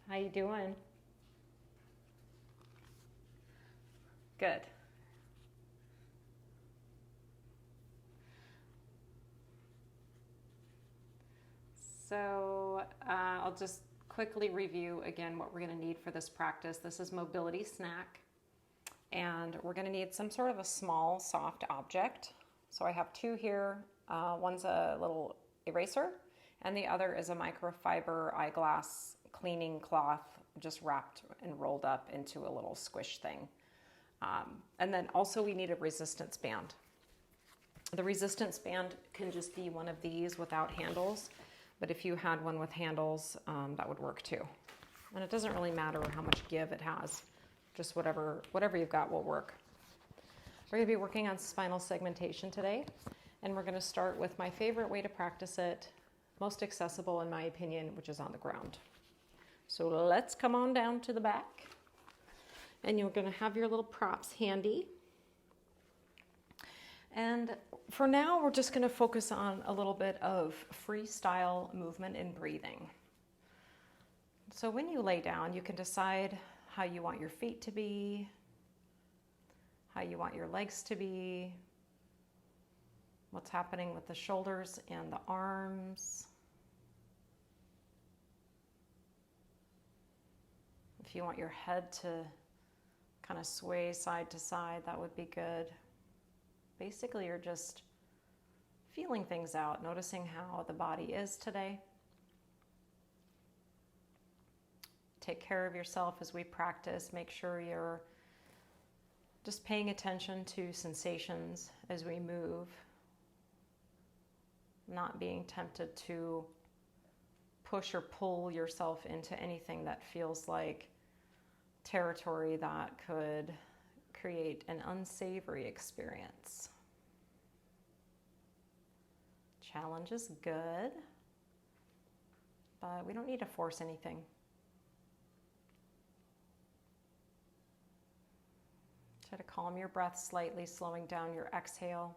How you doing? Good. So I'll just quickly review again what we're going to need for this practice. This is mobility snack, and we're going to need some sort of a small, soft object. So I have two here. One's a little eraser, and the other is a microfiber eyeglass cleaning cloth, just wrapped and rolled up into a little squish thing. And then also we need a resistance band. The resistance band can just be one of these without handles, but if you had one with handles, that would work too. And it doesn't really matter how much give it has, just whatever you've got will work. We're going to be working on spinal segmentation today, and we're going to start with my favorite way to practice it, most accessible in my opinion, which is on the ground. So let's come on down to the back, and you're going to have your little props handy. And for now, we're just going to focus on a little bit of freestyle movement and breathing. So when you lay down, you can decide how you want your feet to be, how you want your legs to be, what's happening with the shoulders and the arms. If you want your head to kind of sway side to side, that would be good. Basically, you're just feeling things out, noticing how the body is today. Take care of yourself as we practice. Make sure you're just paying attention to sensations as we move, not being tempted to push or pull yourself into anything that feels like territory that could create an unsavory experience. Challenge is good, but we don't need to force anything. Try to calm your breath slightly, slowing down your exhale.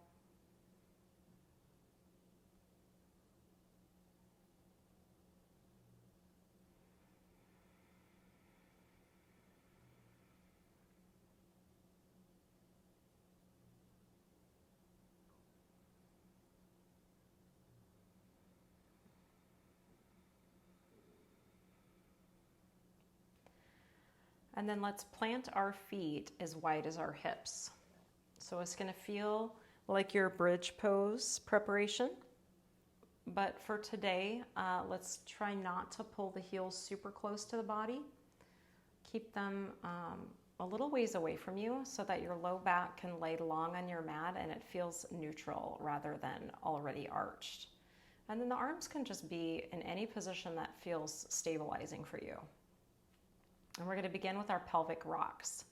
And then let's plant our feet as wide as our hips. So it's going to feel like your bridge pose preparation. But for today, let's try not to pull the heels super close to the body. Keep them a little ways away from you so that your low back can lay long on your mat and it feels neutral rather than already arched. And then the arms can just be in any position that feels stabilizing for you. And we're going to begin with our pelvic rocks.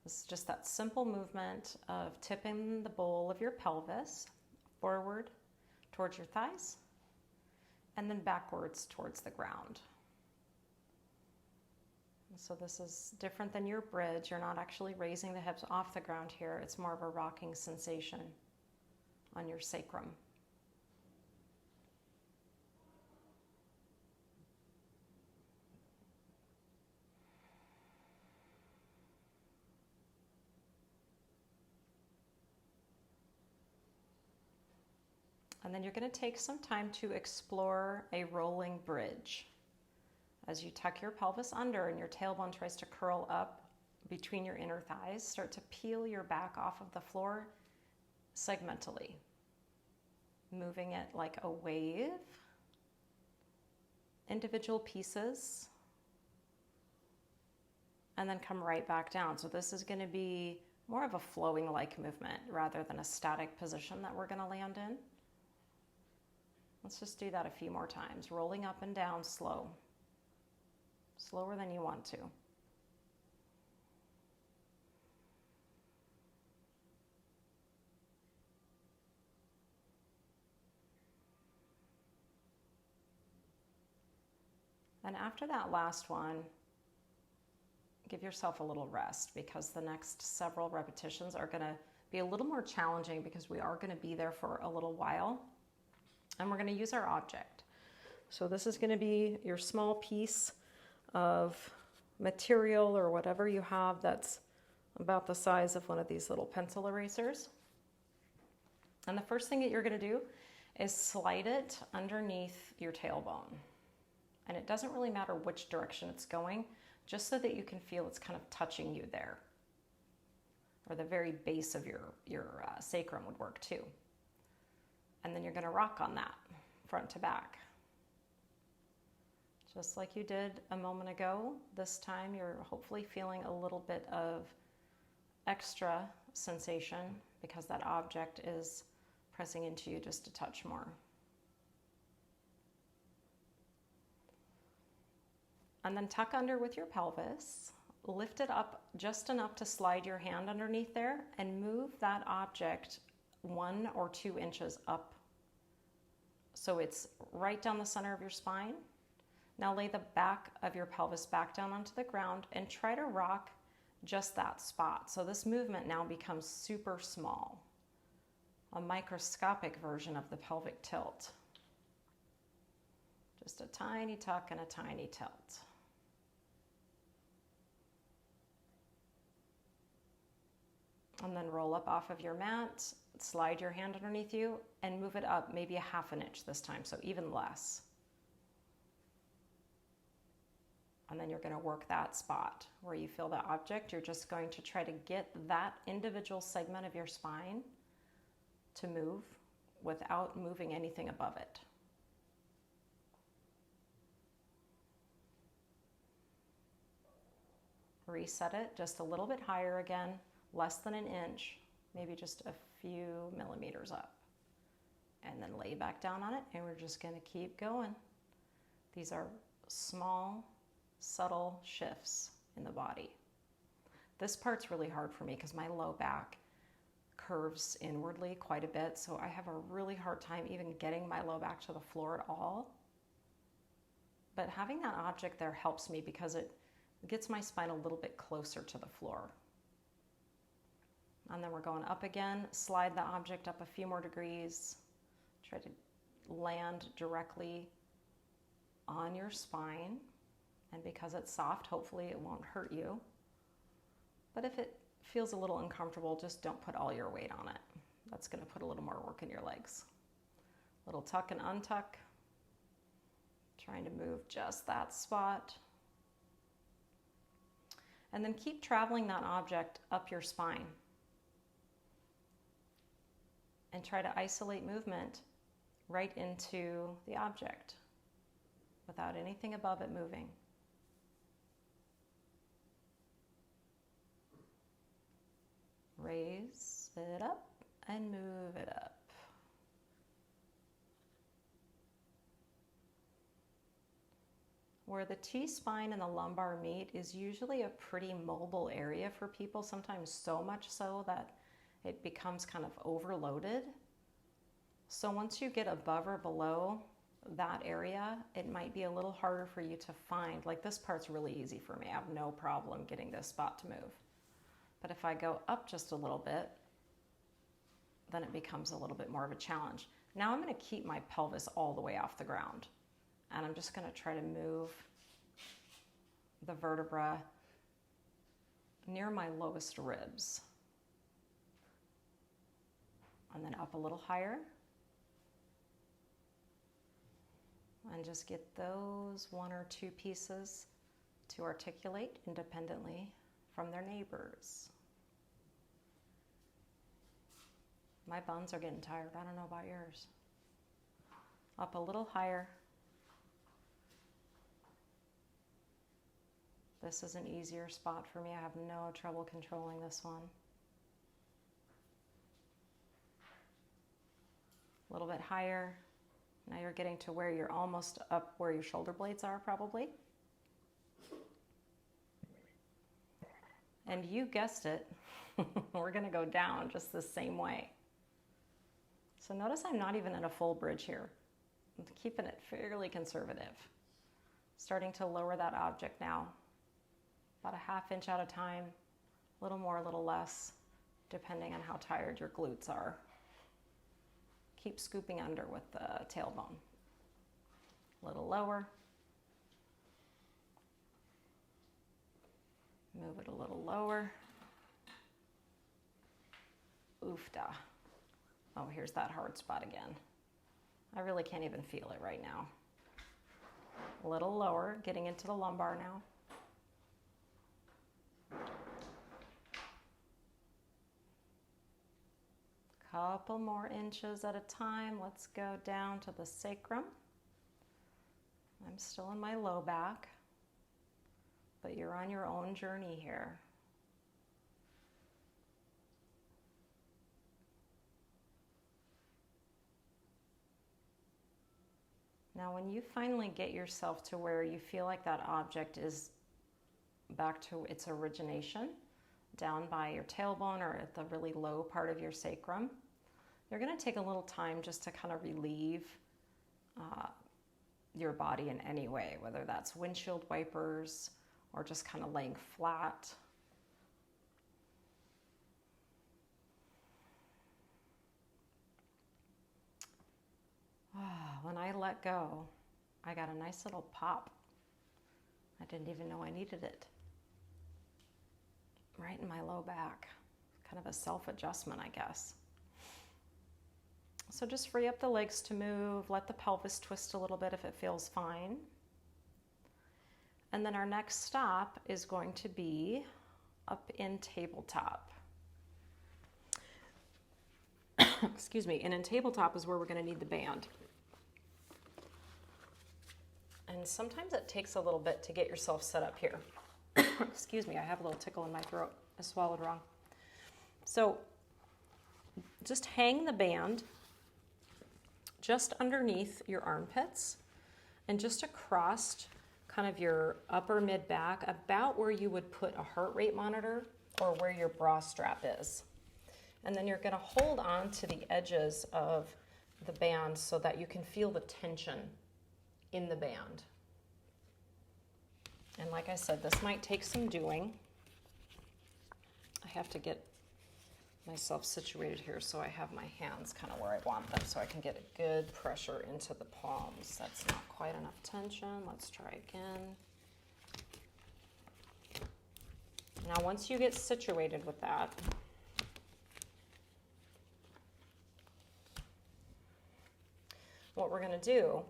This is just that simple movement of tipping the bowl of your pelvis forward towards your thighs and then backwards towards the ground. So this is different than your bridge. You're not actually raising the hips off the ground here. It's more of a rocking sensation on your sacrum. And then you're going to take some time to explore a rolling bridge. As you tuck your pelvis under and your tailbone tries to curl up between your inner thighs, start to peel your back off of the floor segmentally, moving it like a wave, individual pieces, and then come right back down. So this is going to be more of a flowing-like movement rather than a static position that we're going to land in. Let's just do that a few more times. Rolling up and down slow. Slower than you want to. And after that last one, give yourself a little rest because the next several repetitions are going to be a little more challenging because we are going to be there for a little while. And we're going to use our object. So this is going to be your small piece of material or whatever you have that's about the size of one of these little pencil erasers. And the first thing that you're going to do is slide it underneath your tailbone. And it doesn't really matter which direction it's going, just so that you can feel it's kind of touching you there. Or the very base of your sacrum would work too. And then you're going to rock on that front to back. Just like you did a moment ago. This time you're hopefully feeling a little bit of extra sensation because that object is pressing into you just a touch more. And then tuck under with your pelvis, lift it up just enough to slide your hand underneath there and move that object 1 or 2 inches up. So it's right down the center of your spine. Now lay the back of your pelvis back down onto the ground and try to rock just that spot. So this movement now becomes super small, a microscopic version of the pelvic tilt. Just a tiny tuck and a tiny tilt. And then roll up off of your mat, slide your hand underneath you, and move it up maybe 1/2 inch this time, so even less. And then you're going to work that spot where you feel the object. You're just going to try to get that individual segment of your spine to move without moving anything above it. Reset it just a little bit higher again. Less than 1 inch, maybe just a few millimeters up. And then lay back down on it, and we're just going to keep going. These are small, subtle shifts in the body. This part's really hard for me because my low back curves inwardly quite a bit, so I have a really hard time even getting my low back to the floor at all. But having that object there helps me because it gets my spine a little bit closer to the floor. And then we're going up again, slide the object up a few more degrees, try to land directly on your spine. And because it's soft, hopefully it won't hurt you. But if it feels a little uncomfortable, just don't put all your weight on it. That's going to put a little more work in your legs. Little tuck and untuck, trying to move just that spot. And then keep traveling that object up your spine. And try to isolate movement right into the object without anything above it moving. Raise it up and move it up. Where the T-spine and the lumbar meet is usually a pretty mobile area for people, sometimes so much so that it becomes kind of overloaded. So once you get above or below that area, it might be a little harder for you to find. Like this part's really easy for me. I have no problem getting this spot to move. But if I go up just a little bit, then it becomes a little bit more of a challenge. Now I'm going to keep my pelvis all the way off the ground. And I'm just going to try to move the vertebra near my lowest ribs. And then up a little higher. And just get those 1 or 2 pieces to articulate independently from their neighbors. My buns are getting tired. I don't know about yours. Up a little higher. This is an easier spot for me. I have no trouble controlling this one. A little bit higher. Now you're getting to where you're almost up where your shoulder blades are probably. And you guessed it, we're going to go down just the same way. So notice I'm not even in a full bridge here. I'm keeping it fairly conservative. Starting to lower that object now. About a 1/2 inch at a time, a little more, a little less, depending on how tired your glutes are. Keep scooping under with the tailbone. A little lower. Move it a little lower. Oofda. Oh, here's that hard spot again. I really can't even feel it right now. A little lower, getting into the lumbar now. Couple more inches at a time. Let's go down to the sacrum. I'm still in my low back, but you're on your own journey here. Now, when you finally get yourself to where you feel like that object is back to its origination, down by your tailbone or at the really low part of your sacrum, you're going to take a little time just to kind of relieve your body in any way, whether that's windshield wipers or just kind of laying flat. When I let go, I got a nice little pop. I didn't even know I needed it. Right in my low back. Kind of a self-adjustment, I guess. So just free up the legs to move. Let the pelvis twist a little bit if it feels fine. And then our next stop is going to be up in tabletop. Excuse me. And in tabletop is where we're going to need the band. And sometimes it takes a little bit to get yourself set up here. Excuse me, I have a little tickle in my throat. I swallowed wrong. So just hang the band just underneath your armpits and just across kind of your upper mid back, about where you would put a heart rate monitor or where your bra strap is. And then you're going to hold on to the edges of the band so that you can feel the tension in the band. And like I said, this might take some doing. I have to get myself situated here so I have my hands kind of where I want them so I can get a good pressure into the palms. That's not quite enough tension. Let's try again. Now, once you get situated with that, what we're going to do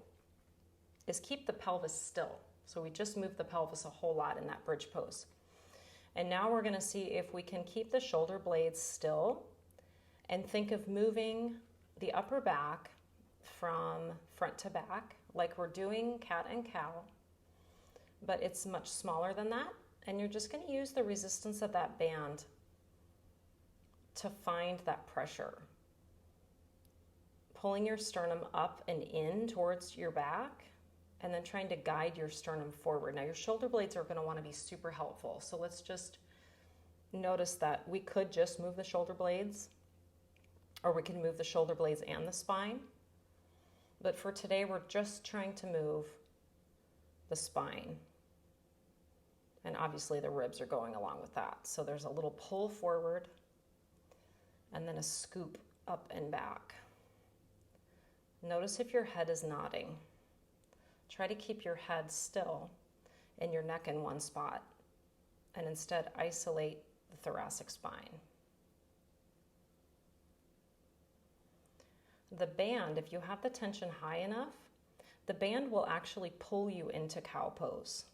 is keep the pelvis still. So we just moved the pelvis a whole lot in that bridge pose. And now we're going to see if we can keep the shoulder blades still and think of moving the upper back from front to back like we're doing cat and cow, but it's much smaller than that. And you're just going to use the resistance of that band to find that pressure. Pulling your sternum up and in towards your back, and then trying to guide your sternum forward. Now your shoulder blades are going to want to be super helpful. So let's just notice that we could just move the shoulder blades, or we can move the shoulder blades and the spine. But for today, we're just trying to move the spine. And obviously the ribs are going along with that. So there's a little pull forward and then a scoop up and back. Notice if your head is nodding. Try to keep your head still and your neck in one spot, and instead isolate the thoracic spine. The band, if you have the tension high enough, the band will actually pull you into cow pose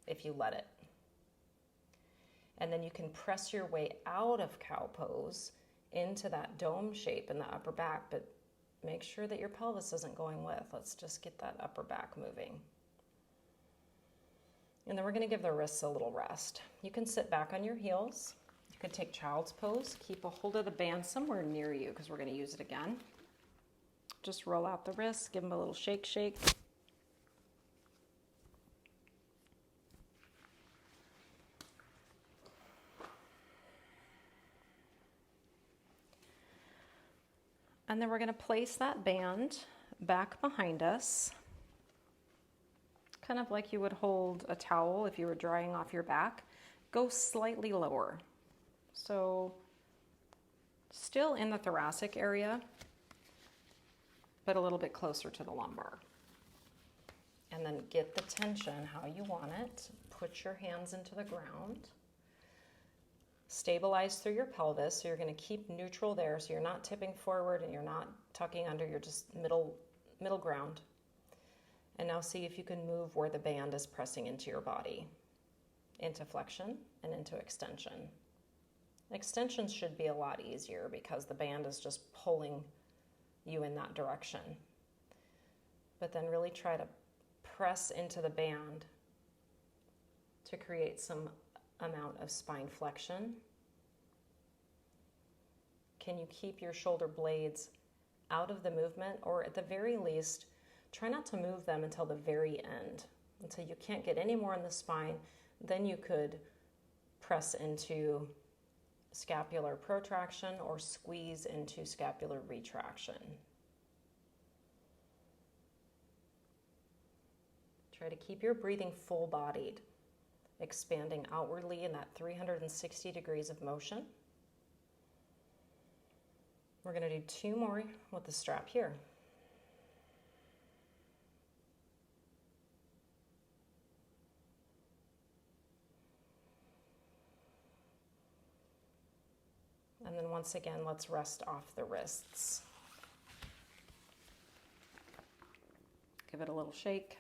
if you let it. And then you can press your way out of cow pose into that dome shape in the upper back, but make sure that your pelvis isn't going with. Let's just get that upper back moving. And then we're going to give the wrists a little rest. You can sit back on your heels. You could take child's pose. Keep a hold of the band somewhere near you because we're going to use it again. Just roll out the wrists, give them a little shake, shake. And then we're going to place that band back behind us, kind of like you would hold a towel if you were drying off your back. Go slightly lower. So still in the thoracic area, but a little bit closer to the lumbar. And then get the tension how you want it. Put your hands into the ground. stabilize through your pelvis. So you're going to keep neutral there. So you're not tipping forward and you're not tucking under. You're just middle ground. And now see if you can move where the band is pressing into your body, into flexion and into extension. Extensions should be a lot easier because the band is just pulling you in that direction. But then really try to press into the band to create some amount of spine flexion. Can you keep your shoulder blades out of the movement, or at the very least, try not to move them until the very end, until you can't get any more in the spine. Then you could press into scapular protraction or squeeze into scapular retraction. Try to keep your breathing full-bodied, expanding outwardly in that 360 degrees of motion. We're going to do 2 more with the strap here. And then once again, let's rest off the wrists. Give it a little shake.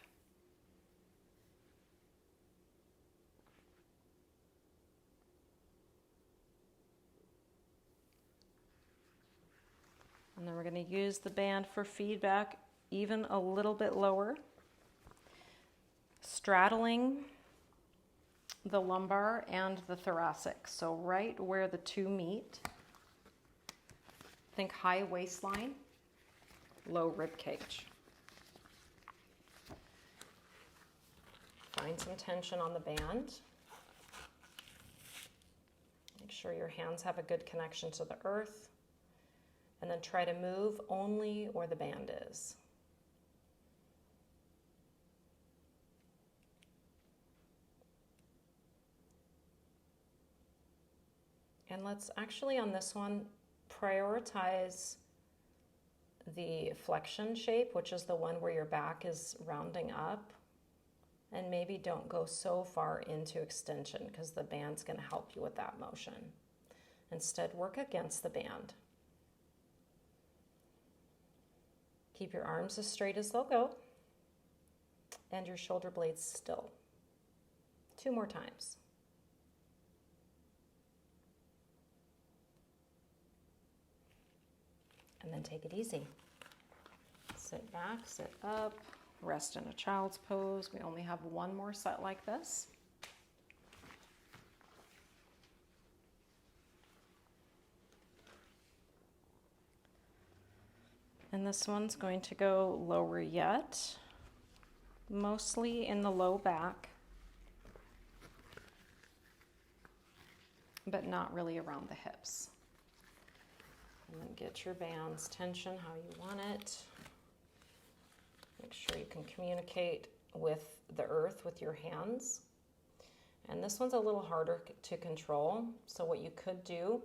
And then we're going to use the band for feedback even a little bit lower, straddling the lumbar and the thoracic. So right where the two meet, think high waistline, low rib cage. Find some tension on the band. Make sure your hands have a good connection to the earth. And then try to move only where the band is. And let's actually on this one prioritize the flexion shape, which is the one where your back is rounding up. And maybe don't go so far into extension because the band's going to help you with that motion. Instead, work against the band. Keep your arms as straight as they'll go and your shoulder blades still. 2 more times. And then take it easy. Sit back, sit up, rest in a child's pose. We only have 1 more set like this. And this one's going to go lower yet, mostly in the low back, but not really around the hips. And then get your band's tension how you want it. Make sure you can communicate with the earth with your hands. And this one's a little harder to control. So what you could do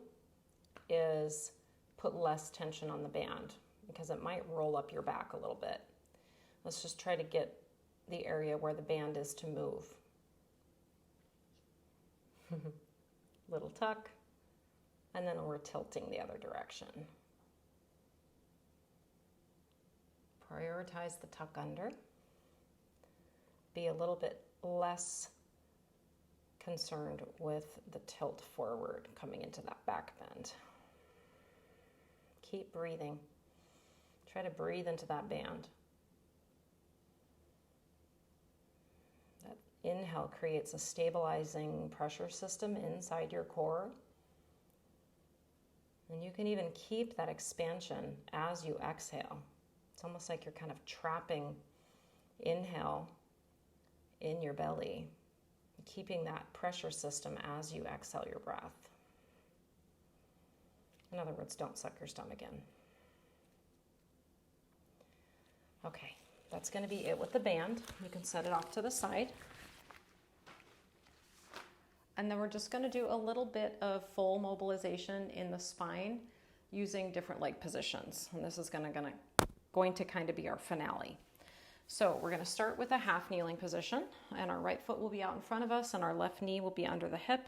is put less tension on the band, because it might roll up your back a little bit. Let's just try to get the area where the band is to move. Little tuck, and then we're tilting the other direction. Prioritize the tuck under. Be a little bit less concerned with the tilt forward coming into that back bend. Keep breathing. Try to breathe into that band. That inhale creates a stabilizing pressure system inside your core. And you can even keep that expansion as you exhale. It's almost like you're kind of trapping inhale in your belly, keeping that pressure system as you exhale your breath. In other words, don't suck your stomach in. Okay, that's going to be it with the band. You can set it off to the side. And then we're just going to do a little bit of full mobilization in the spine using different leg positions. And this is going to kind of be our finale. So we're going to start with a half kneeling position, and our right foot will be out in front of us and our left knee will be under the hip.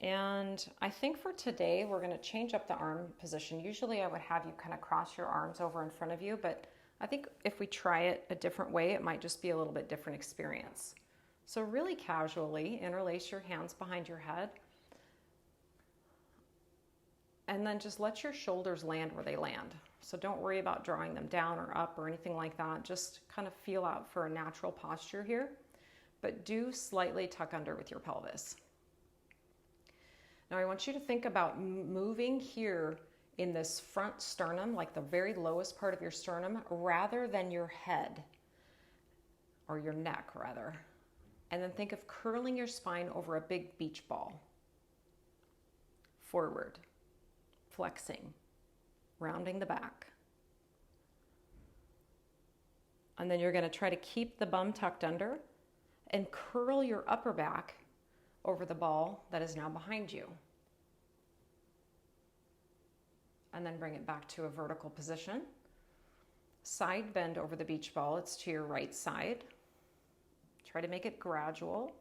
And I think for today, we're going to change up the arm position. Usually I would have you kind of cross your arms over in front of you, but I think if we try it a different way, it might just be a little bit different experience. So really casually interlace your hands behind your head, and then just let your shoulders land where they land. So don't worry about drawing them down or up or anything like that. Just kind of feel out for a natural posture here, but do slightly tuck under with your pelvis. Now I want you to think about moving here in this front sternum, like the very lowest part of your sternum, rather than your head, or your neck rather. And then think of curling your spine over a big beach ball. Forward, flexing, rounding the back. And then you're going to try to keep the bum tucked under and curl your upper back over the ball that is now behind you. And then bring it back to a vertical position. Side bend over the beach ball, it's to your right side. Try to make it gradual.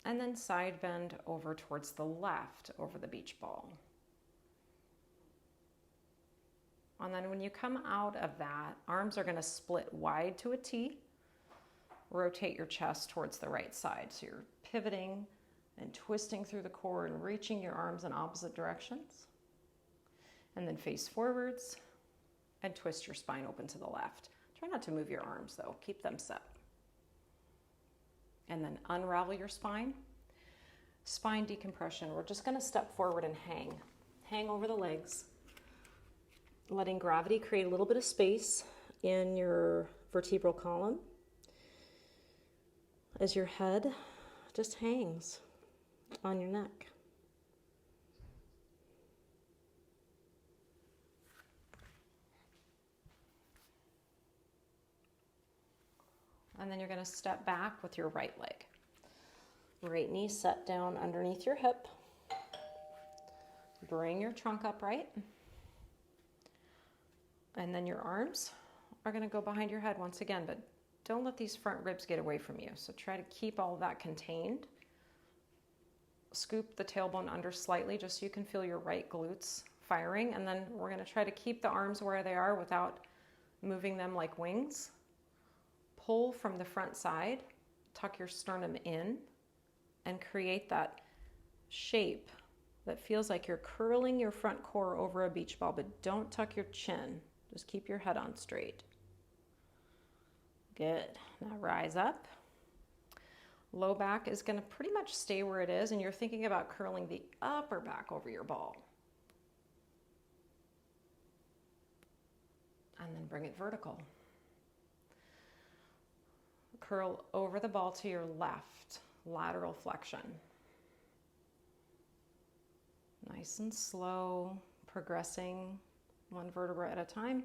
And then side bend over towards the left over the beach ball. And then when you come out of that, arms are going to split wide to a T. Rotate your chest towards the right side. So you're pivoting and twisting through the core and reaching your arms in opposite directions. And then face forwards and twist your spine open to the left. Try not to move your arms though, keep them set. And then unravel your spine. Spine decompression. We're just going to step forward and hang. Hang over the legs, letting gravity create a little bit of space in your vertebral column as your head just hangs on your neck. And then you're going to step back with your right leg. Right knee set down underneath your hip. Bring your trunk upright. And then your arms are going to go behind your head once again, but don't let these front ribs get away from you. So try to keep all of that contained. Scoop the tailbone under slightly just so you can feel your right glutes firing. And then we're going to try to keep the arms where they are without moving them like wings. Pull from the front side, tuck your sternum in, and create that shape that feels like you're curling your front core over a beach ball, but don't tuck your chin. Just keep your head on straight. Good. Now rise up. Low back is going to pretty much stay where it is, and you're thinking about curling the upper back over your ball. And then bring it vertical. Curl over the ball to your left, lateral flexion. Nice and slow, progressing one vertebra at a time.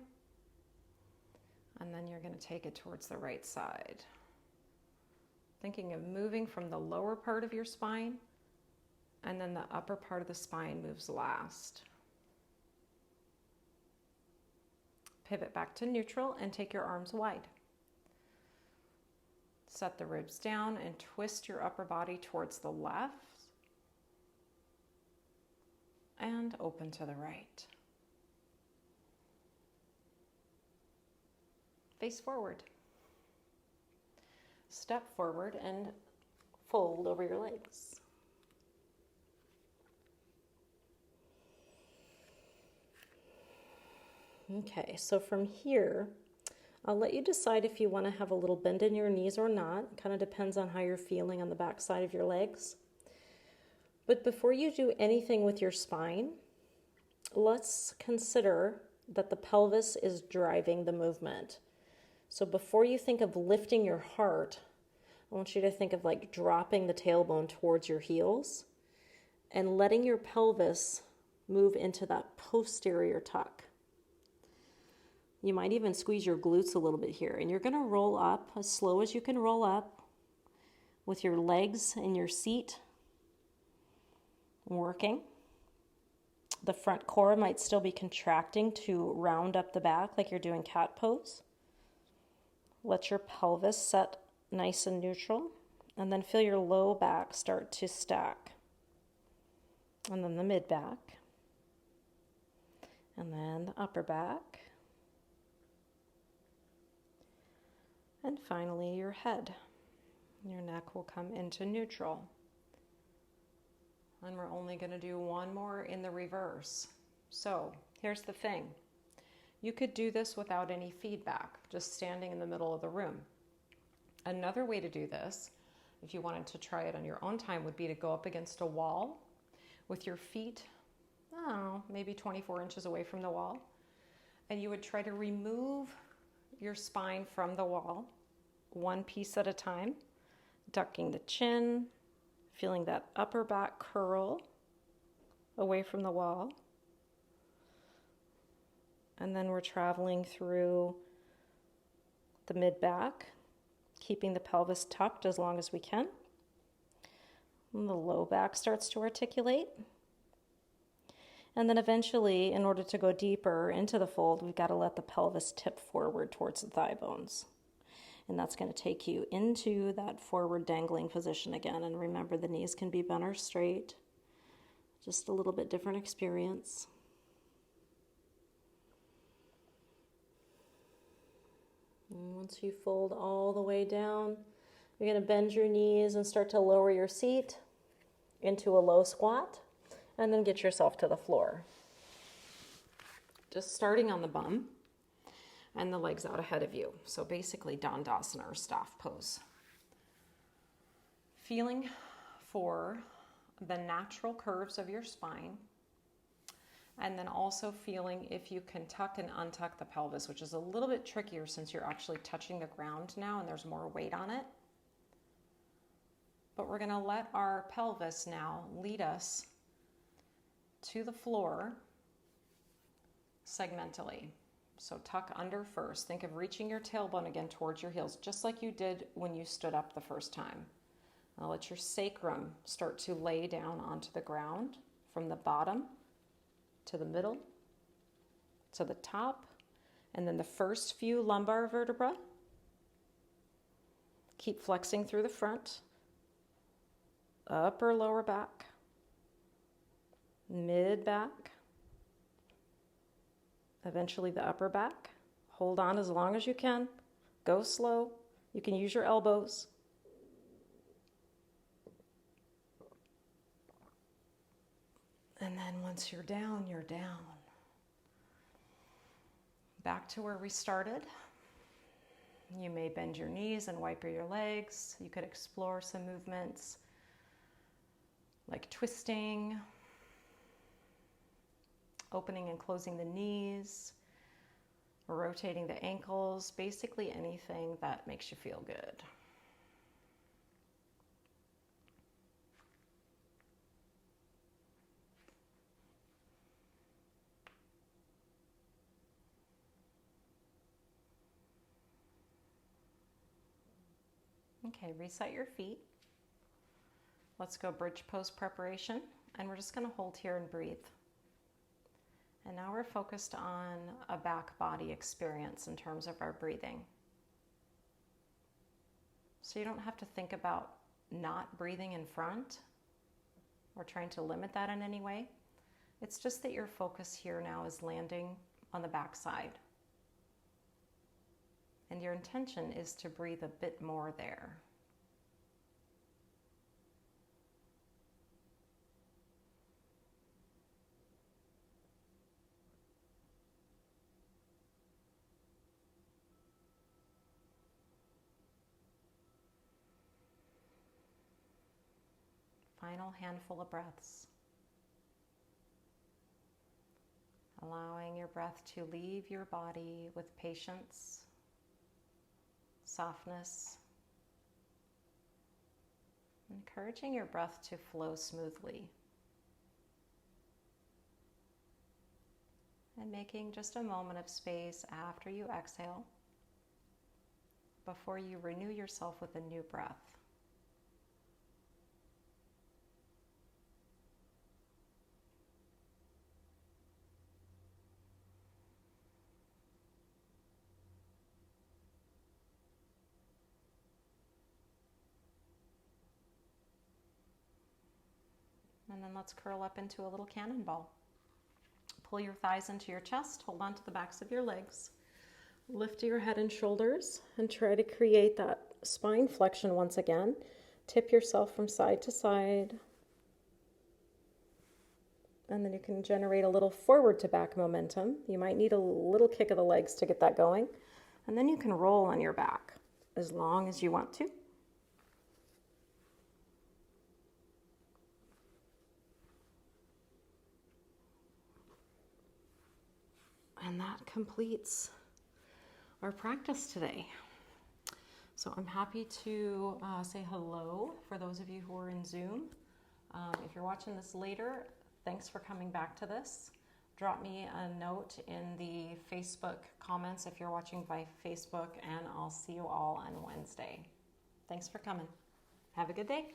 And then you're going to take it towards the right side. Thinking of moving from the lower part of your spine, and then the upper part of the spine moves last. Pivot back to neutral and take your arms wide. Set the ribs down and twist your upper body towards the left and open to the right. Face forward. Step forward and fold over your legs. Okay, so from here, I'll let you decide if you want to have a little bend in your knees or not. It kind of depends on how you're feeling on the back side of your legs. But before you do anything with your spine, let's consider that the pelvis is driving the movement. So before you think of lifting your heart, I want you to think of like dropping the tailbone towards your heels and letting your pelvis move into that posterior tuck. You might even squeeze your glutes a little bit here, and you're going to roll up as slow as you can roll up with your legs in your seat working. The front core might still be contracting to round up the back like you're doing cat pose. Let your pelvis set nice and neutral, And then feel your low back start to stack. And then the mid back. And then the upper back. And finally your head. Your neck will come into neutral. And we're only going to do one more in the reverse. So here's the thing. You could do this without any feedback, just standing in the middle of the room. Another way to do this, if you wanted to try it on your own time, would be to go up against a wall with your feet, I don't know, maybe 24 inches away from the wall. And you would try to remove your spine from the wall, one piece at a time, ducking the chin, feeling that upper back curl away from the wall. And then we're traveling through the mid back, keeping the pelvis tucked as long as we can. And the low back starts to articulate. And then eventually, in order to go deeper into the fold, we've got to let the pelvis tip forward towards the thigh bones. And that's going to take you into that forward dangling position again. And remember, the knees can be bent or straight. Just a little bit different experience. And once you fold all the way down, you're going to bend your knees and start to lower your seat into a low squat, and then get yourself to the floor. Just starting on the bum and the legs out ahead of you. So basically Dandasana or staff pose. Feeling for the natural curves of your spine. And then also feeling if you can tuck and untuck the pelvis, which is a little bit trickier since you're actually touching the ground now and there's more weight on it. But we're going to let our pelvis now lead us to the floor segmentally. So tuck under first. Think of reaching your tailbone again towards your heels, just like you did when you stood up the first time. Now let your sacrum start to lay down onto the ground from the bottom to the middle, to the top, and then the first few lumbar vertebrae. Keep flexing through the front, upper lower back, mid back, eventually the upper back. Hold on as long as you can. Go slow. You can use your elbows. And then once you're down, you're down. Back to where we started. You may bend your knees and wipe your legs. You could explore some movements like twisting, opening and closing the knees, rotating the ankles, basically anything that makes you feel good. Okay, reset your feet. Let's go bridge pose preparation, and we're just going to hold here and breathe. And now we're focused on a back body experience in terms of our breathing. So you don't have to think about not breathing in front or trying to limit that in any way. It's just that your focus here now is landing on the back side. And your intention is to breathe a bit more there. Final handful of breaths. Allowing your breath to leave your body with patience, softness, encouraging your breath to flow smoothly, and making just a moment of space after you exhale before you renew yourself with a new breath. And then let's curl up into a little cannonball. Pull your thighs into your chest, hold on to the backs of your legs. Lift your head and shoulders and try to create that spine flexion once again. Tip yourself from side to side. And then you can generate a little forward to back momentum. You might need a little kick of the legs to get that going. And then you can roll on your back as long as you want to. And that completes our practice today. So I'm happy to say hello for those of you who are in Zoom. If you're watching this later, thanks for coming back to this. Drop me a note in the Facebook comments if you're watching by Facebook, and I'll see you all on Wednesday. Thanks for coming. Have a good day.